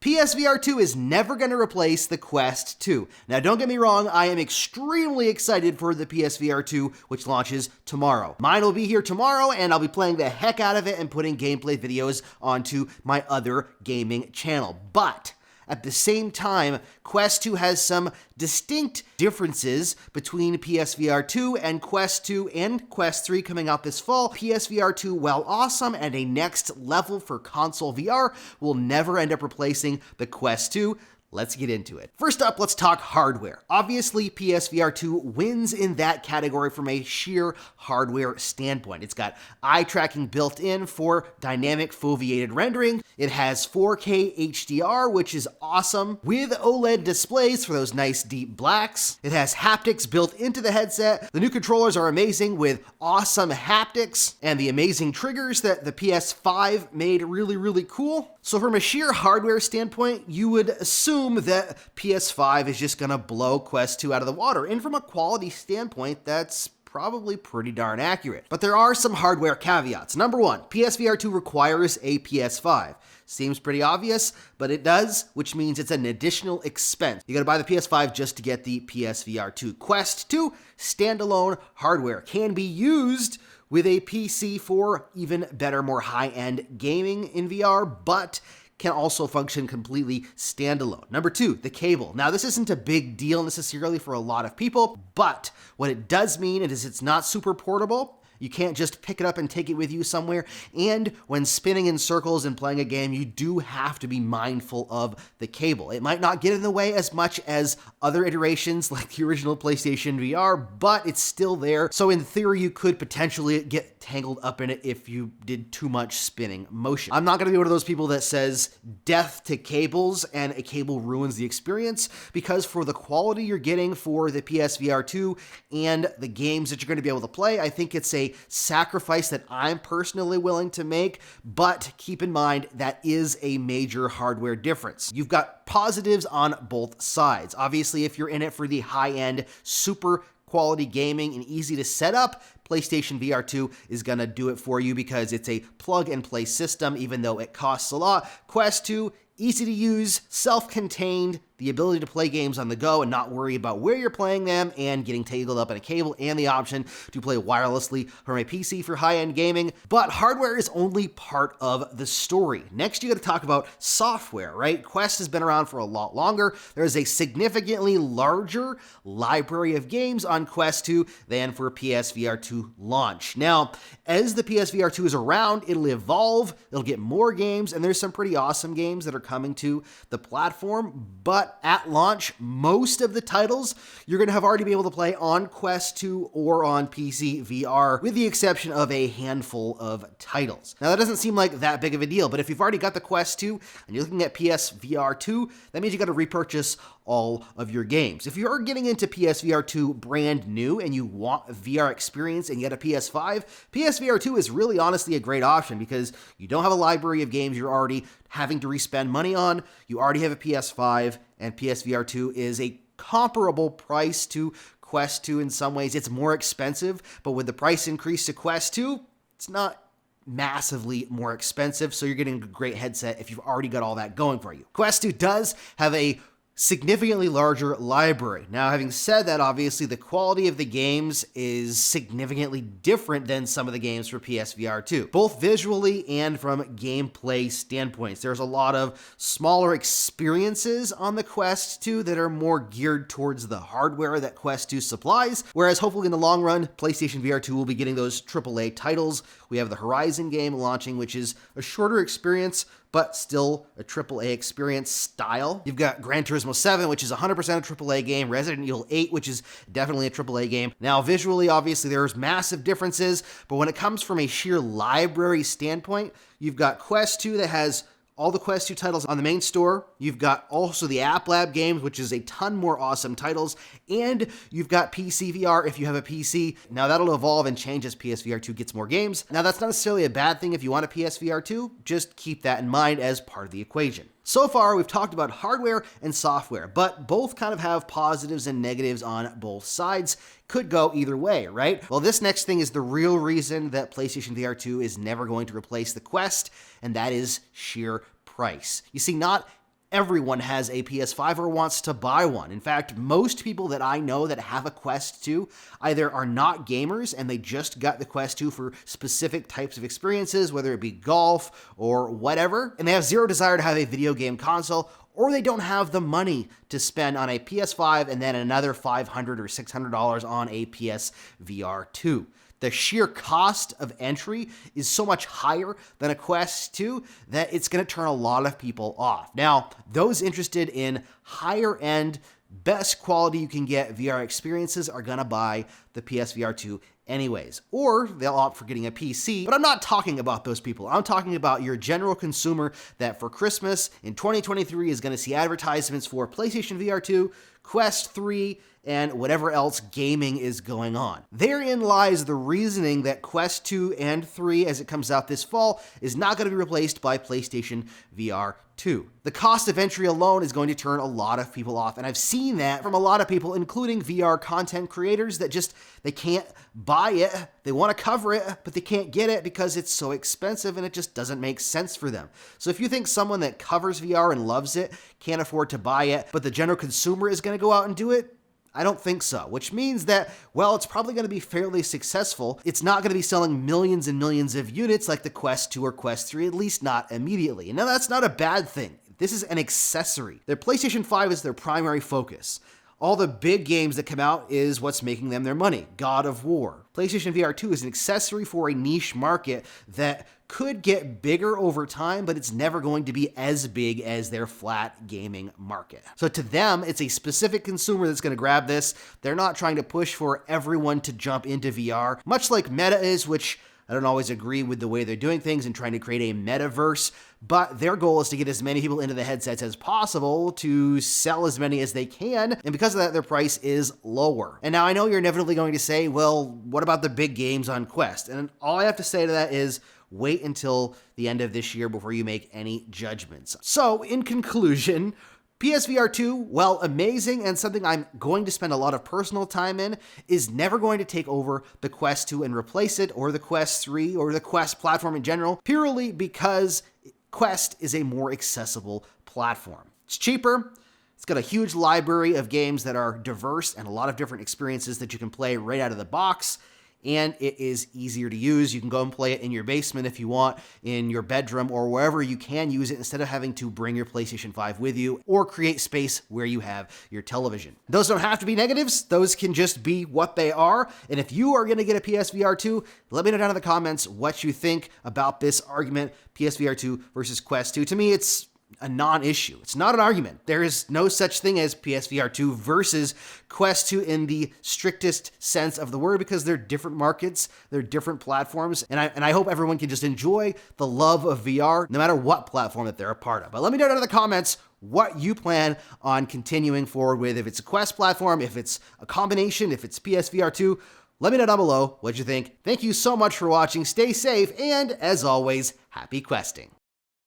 PSVR 2 is never going to replace the Quest 2. Now, don't get me wrong, I am extremely excited for the PSVR 2, which launches tomorrow. Mine will be here tomorrow, and I'll be playing the heck out of it and putting gameplay videos onto my other gaming channel. But at the same time, Quest 2 has some distinct differences between PSVR 2 and Quest 2 and Quest 3 coming out this fall. PSVR 2, while awesome and a next level for console VR, will never end up replacing the Quest 2. Let's get into it. First up, let's talk hardware. Obviously, PSVR 2 wins in that category from a sheer hardware standpoint. It's got eye tracking built in for dynamic foveated rendering. It has 4K HDR, which is awesome, with OLED displays for those nice deep blacks. It has haptics built into the headset. The new controllers are amazing with awesome haptics and the amazing triggers that the PS5 made really cool. So from a sheer hardware standpoint, you would assume that PS5 is just gonna blow Quest 2 out of the water. And from a quality standpoint, that's probably pretty darn accurate. But there are some hardware caveats. Number one, PSVR 2 requires a PS5. Seems pretty obvious, but it does, which means it's an additional expense. You gotta buy the PS5 just to get the PSVR 2. Quest 2 standalone hardware can be used with a PC for even better, more high-end gaming in VR, but can also function completely standalone. Number two, the cable. Now, this isn't a big deal necessarily for a lot of people, but what it does mean is it's not super portable. You can't just pick it up and take it with you somewhere. And when spinning in circles and playing a game, you do have to be mindful of the cable. It might not get in the way as much as other iterations like the original PlayStation VR, but it's still there. So in theory, you could potentially get tangled up in it if you did too much spinning motion. I'm not gonna be one of those people that says death to cables and a cable ruins the experience, because for the quality you're getting for the PSVR 2 and the games that you're gonna be able to play, I think it's a sacrifice that I'm personally willing to make, but keep in mind that is a major hardware difference. You've got positives on both sides. Obviously, if you're in it for the high-end, super quality gaming and easy to set up, PlayStation VR 2 is gonna do it for you because it's a plug-and-play system, even though it costs a lot. Quest 2, easy to use, self-contained, the ability to play games on the go and not worry about where you're playing them and getting tangled up in a cable, and the option to play wirelessly from a PC for high-end gaming. But hardware is only part of the story. Next, you gotta talk about software, right? Quest has been around for a lot longer. There is a significantly larger library of games on Quest 2 than for PSVR 2 launch. Now, as the PSVR 2 is around, it'll evolve, it'll get more games, and there's some pretty awesome games that are coming to the platform, but at launch, most of the titles you're going to have already been able to play on Quest 2 or on PC VR, with the exception of a handful of titles. Now, that doesn't seem like that big of a deal, but if you've already got the Quest 2 and you're looking at PSVR 2, that means you got to repurchase all of your games. If you're getting into PSVR 2 brand new and you want a VR experience and you get a PS5, PSVR 2 is really honestly a great option because you don't have a library of games you're already having to respend money on. You already have a PS5, and PSVR 2 is a comparable price to Quest 2 in some ways. It's more expensive, but with the price increase to Quest 2, it's not massively more expensive, so you're getting a great headset if you've already got all that going for you. Quest 2 does have a significantly larger library. Now, having said that, obviously the quality of the games is significantly different than some of the games for PSVR 2, both visually and from gameplay standpoints. There's a lot of smaller experiences on the Quest 2 that are more geared towards the hardware that Quest 2 supplies, whereas hopefully in the long run, PlayStation VR 2 will be getting those AAA titles. We have the Horizon game launching, which is a shorter experience, but still a AAA experience style. You've got Gran Turismo 7, which is 100% a AAA game, Resident Evil 8, which is definitely a AAA game. Now, visually, obviously, there's massive differences, but when it comes from a sheer library standpoint, you've got Quest 2 that has all the Quest 2 titles on the main store. You've got also the App Lab games, which is a ton more awesome titles. And you've got PC VR if you have a PC. Now that'll evolve and change as PSVR 2 gets more games. Now that's not necessarily a bad thing if you want a PSVR 2, just keep that in mind as part of the equation. So far, we've talked about hardware and software, but both kind of have positives and negatives on both sides. Could go either way, right? Well, this next thing is the real reason that PlayStation VR 2 is never going to replace the Quest, and that is sheer price. You see, not Everyone has a PS5 or wants to buy one. In fact, most people that I know that have a Quest 2 either are not gamers and they just got the Quest 2 for specific types of experiences, whether it be golf or whatever, and they have zero desire to have a video game console, or they don't have the money to spend on a PS5 and then another $500 or $600 on a PSVR 2. The sheer cost of entry is so much higher than a Quest 2 that it's going to turn a lot of people off. Now, those interested in higher end, best quality you can get VR experiences are going to buy the PSVR 2 anyways, or they'll opt for getting a PC. But I'm not talking about those people. I'm talking about your general consumer that for Christmas in 2023 is going to see advertisements for PlayStation VR 2, Quest 3, and whatever else gaming is going on. Therein lies the reasoning that Quest 2 and 3, as it comes out this fall, is not going to be replaced by PlayStation VR 2. The cost of entry alone is going to turn a lot of people off, and I've seen that from a lot of people, including VR content creators that just, they can't buy it, they want to cover it, but they can't get it because it's so expensive and it just doesn't make sense for them. So if you think someone that covers VR and loves it can't afford to buy it, but the general consumer is going to go out and do it, I don't think so, which means that, well, it's probably going to be fairly successful. It's not going to be selling millions and millions of units like the Quest 2 or Quest 3, at least not immediately. And now that's not a bad thing. This is an accessory. Their PlayStation 5 is their primary focus. All the big games that come out is what's making them their money. God of War. PlayStation VR 2 is an accessory for a niche market that could get bigger over time, but it's never going to be as big as their flat gaming market. So to them, it's a specific consumer that's going to grab this. They're not trying to push for everyone to jump into VR, much like Meta is, which I don't always agree with the way they're doing things and trying to create a metaverse, but their goal is to get as many people into the headsets as possible to sell as many as they can, and because of that, their price is lower. And now I know you're inevitably going to say, well, what about the big games on Quest? And all I have to say to that is, wait until the end of this year before you make any judgments. So, in conclusion, PSVR 2, while amazing and something I'm going to spend a lot of personal time in, is never going to take over the Quest 2 and replace it, or the Quest 3, or the Quest platform in general, purely because Quest is a more accessible platform. It's cheaper, it's got a huge library of games that are diverse and a lot of different experiences that you can play right out of the box, and it is easier to use. You can go and play it in your basement if you want, in your bedroom, or wherever you can use it instead of having to bring your PlayStation 5 with you or create space where you have your television. Those don't have to be negatives. Those can just be what they are. And if you are going to get a PSVR 2, let me know down in the comments what you think about this argument, PSVR 2 versus Quest 2. To me, it's a non-issue. It's not an argument. There is no such thing as PSVR 2 versus Quest 2 in the strictest sense of the word, because they're different markets, they're different platforms, and I hope everyone can just enjoy the love of VR no matter what platform that they're a part of. But let me know down in the comments what you plan on continuing forward with, if it's a Quest platform, if it's a combination, if it's PSVR 2. Let me know down below what you think. Thank you so much for watching. Stay safe, and as always, happy questing.